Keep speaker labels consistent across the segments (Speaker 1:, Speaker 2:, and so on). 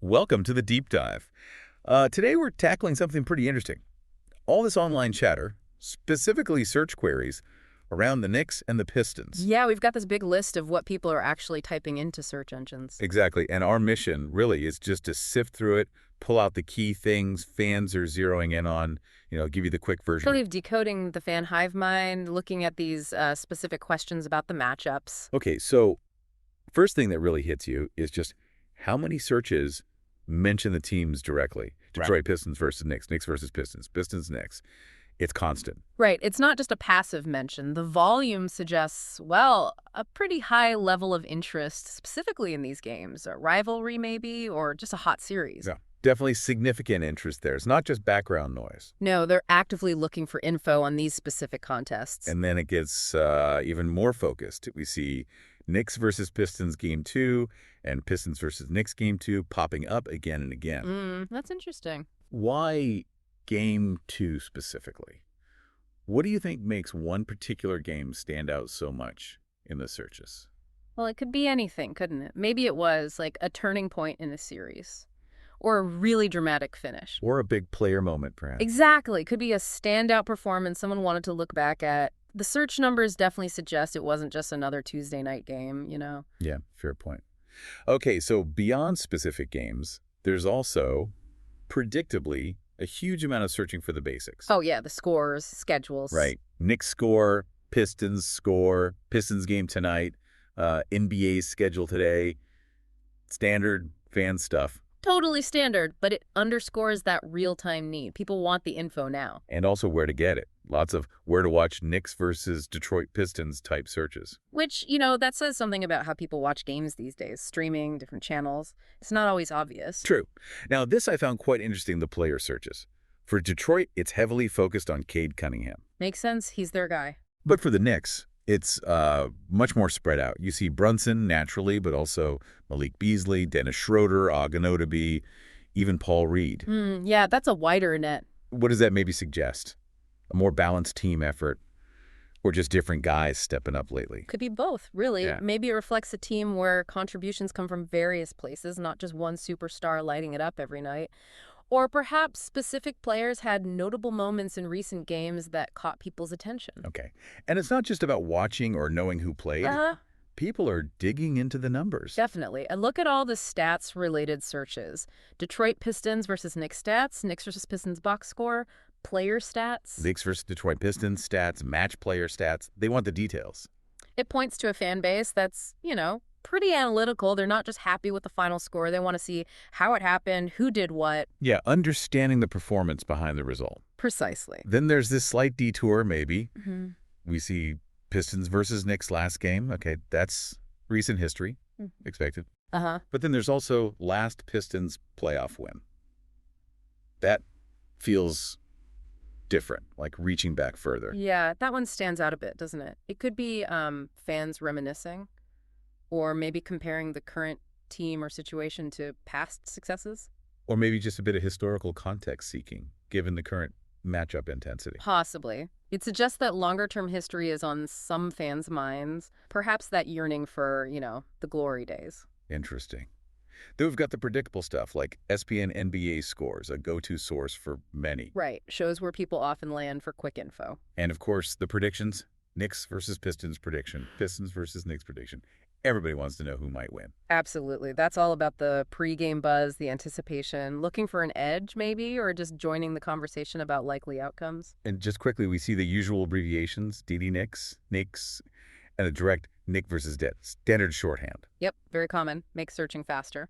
Speaker 1: Welcome to the deep dive. Today we're tackling something pretty interesting. All this online chatter, specifically search queries, around the Knicks and the Pistons.
Speaker 2: Yeah, we've got this big list of what people are actually typing into search engines.
Speaker 1: Exactly, and our mission really is just to sift through it, pull out the key things fans are zeroing in on, give you the quick version.
Speaker 2: Sort of decoding the fan hive mind, looking at these specific questions about the matchups.
Speaker 1: Okay, so first thing that really hits you is just how many searches mention the teams directly. Detroit Pistons versus Knicks, Knicks versus Pistons, Pistons, Knicks. It's constant.
Speaker 2: Right. It's not just a passive mention. The volume suggests, well, a pretty high level of interest specifically in these games. A rivalry maybe, or just a hot series.
Speaker 1: Yeah, definitely significant interest there. It's not just background noise.
Speaker 2: No, they're actively looking for info on these specific contests.
Speaker 1: And then it gets even more focused. We see Knicks versus Pistons Game 2 and Pistons versus Knicks Game 2 popping up again and again.
Speaker 2: That's interesting.
Speaker 1: Why Game 2 specifically? What do you think makes one particular game stand out so much in the searches?
Speaker 2: Well, it could be anything, couldn't it? Maybe it was like a turning point in a series or a really dramatic finish.
Speaker 1: Or a big player moment, perhaps.
Speaker 2: Exactly. Could be a standout performance someone wanted to look back at. The search numbers definitely suggest it wasn't just another Tuesday night game,
Speaker 1: Yeah, fair point. Okay, so beyond specific games, there's also, predictably, a huge amount of searching for the basics.
Speaker 2: Oh, yeah, the scores, schedules.
Speaker 1: Right. Knicks score, Pistons game tonight, NBA's schedule today, standard fan stuff.
Speaker 2: Totally standard, but it underscores that real-time need. People want the info now.
Speaker 1: And also where to get it. Lots of where to watch Knicks versus Detroit Pistons type searches.
Speaker 2: Which, that says something about how people watch games these days. Streaming, different channels. It's not always obvious.
Speaker 1: True. Now, this I found quite interesting, the player searches. For Detroit, it's heavily focused on Cade Cunningham.
Speaker 2: Makes sense. He's their guy.
Speaker 1: But for the Knicks, it's much more spread out. You see Brunson, naturally, but also Malik Beasley, Dennis Schroeder, Anunoby, even Paul Reed.
Speaker 2: Yeah, that's a wider net.
Speaker 1: What does that maybe suggest? A more balanced team effort, or just different guys stepping up lately?
Speaker 2: Could be both, really.
Speaker 1: Yeah.
Speaker 2: Maybe it reflects a team where contributions come from various places, not just one superstar lighting it up every night. Or perhaps specific players had notable moments in recent games that caught people's attention.
Speaker 1: Okay. And it's not just about watching or knowing who played. People are digging into the numbers.
Speaker 2: Definitely. And look at all the stats-related searches. Detroit Pistons versus Knicks stats, Knicks versus Pistons box score, player stats.
Speaker 1: Knicks versus Detroit Pistons stats, match player stats. They want the details.
Speaker 2: It points to a fan base that's, pretty analytical. They're not just happy with the final score. They want to see how it happened, who did what.
Speaker 1: Yeah, understanding the performance behind the result.
Speaker 2: Precisely.
Speaker 1: Then there's this slight detour, maybe. We see Pistons versus Knicks last game. Okay, that's recent history. Expected. But then there's also last Pistons playoff win. That feels different, like reaching back further.
Speaker 2: Yeah, that one stands out a bit, doesn't it? It could be fans reminiscing, or maybe comparing the current team or situation to past successes.
Speaker 1: Or maybe just a bit of historical context seeking, given the current matchup intensity.
Speaker 2: Possibly. It suggests that longer-term history is on some fans' minds, perhaps that yearning for, the glory days.
Speaker 1: Interesting. Then we've got the predictable stuff, like ESPN NBA scores, a go-to source for many.
Speaker 2: Right. Shows where people often land for quick info.
Speaker 1: And, of course, the predictions. Knicks versus Pistons prediction. Pistons versus Knicks prediction. Everybody wants to know who might win.
Speaker 2: Absolutely. That's all about the pregame buzz, the anticipation, looking for an edge maybe, or just joining the conversation about likely outcomes.
Speaker 1: And just quickly, we see the usual abbreviations, DD Knicks, Knicks, and a direct Nick versus Det, standard shorthand.
Speaker 2: Yep, very common. Makes searching faster.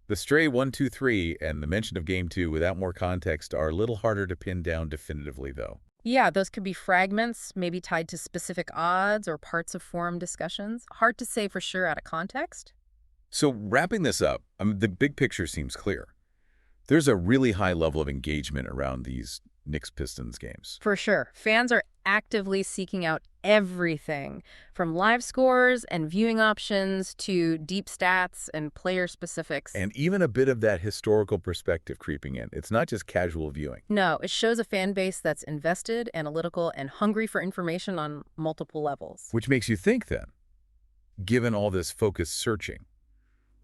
Speaker 1: The stray 1, 2, 3 and the mention of Game 2 without more context are a little harder to pin down definitively, though.
Speaker 2: Yeah, those could be fragments, maybe tied to specific odds or parts of forum discussions. Hard to say for sure out of context.
Speaker 1: So wrapping this up, the big picture seems clear. There's a really high level of engagement around these Knicks-Pistons games.
Speaker 2: For sure. Fans are actively seeking out everything, from live scores and viewing options to deep stats and player specifics.
Speaker 1: And even a bit of that historical perspective creeping in. It's not just casual viewing.
Speaker 2: No, it shows a fan base that's invested, analytical, and hungry for information on multiple levels.
Speaker 1: Which makes you think then, given all this focused searching,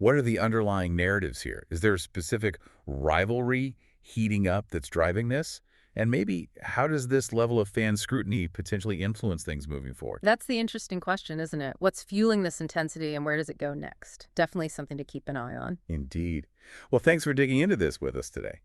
Speaker 1: What are the underlying narratives here? Is there a specific rivalry heating up that's driving this? And maybe how does this level of fan scrutiny potentially influence things moving forward?
Speaker 2: That's the interesting question, isn't it? What's fueling this intensity and where does it go next? Definitely something to keep an eye on.
Speaker 1: Indeed. Well, thanks for digging into this with us today.